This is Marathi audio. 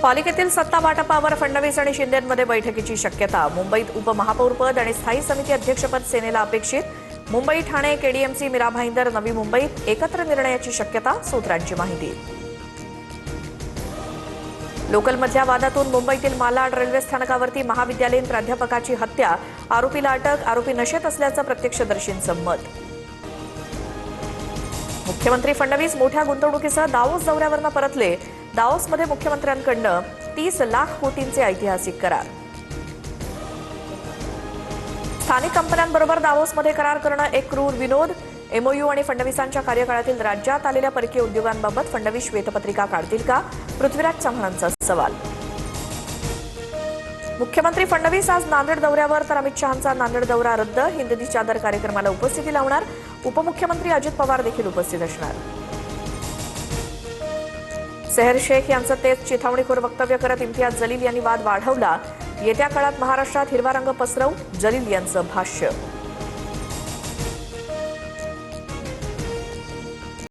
पालिकेतील सत्ता वाटपावर फडणवीस आणि शिंदेंमध्ये बैठकीची शक्यता। मुंबईत उपमहापौरपद आणि स्थायी समिती अध्यक्षपद सेनेला अपेक्षित। मुंबई, ठाणे, केडीएमसी, मीरा भाईंदर, नवी मुंबईत एकत्र निर्णयाची शक्यता, सूत्रांची माहिती। लोकलमधल्या वादातून मुंबईतील मालाड रेल्वे स्थानकावरती महाविद्यालयीन प्राध्यापकाची हत्या, आरोपीला अटक, आरोपी नशेत असल्याचं प्रत्यक्षदर्शींचं मत। मुख्यमंत्री फडणवीस मोठ्या गुंतवणुकीसह दावोस दौऱ्यावरनं परतले। दावोसमध्ये मुख्यमंत्र्यांकडनं 30 लाख कोटींचे ऐतिहासिक करार। स्थानिक कंपन्यांबरोबर दावोसमध्ये करार करणं एक क्रूर विनोद। एमओयू आणि फडणवीसांच्या कार्यकाळातील राज्यात आलेल्या परकीय उद्योगांबाबत फडणवीस श्वेतपत्रिका काढतील का, पृथ्वीराज चव्हाणांचा सवाल। मुख्यमंत्री फडणवीस आज नांदेड दौऱ्यावर, तर अमित शहांचा नांदेड दौरा रद्द। हिंददी चादर कार्यक्रमाला उपस्थिती लावणार। उपमुख्यमंत्री अजित पवार देखील उपस्थित असणार। सेहर शेख यांचं तेच चिथावणीखोर वक्तव्य करत इम्तियाज जलील यांनी वाद वाढवला। येत्या काळात महाराष्ट्रात हिरवा रंग पसरवू, जलील यांचं भाष्य।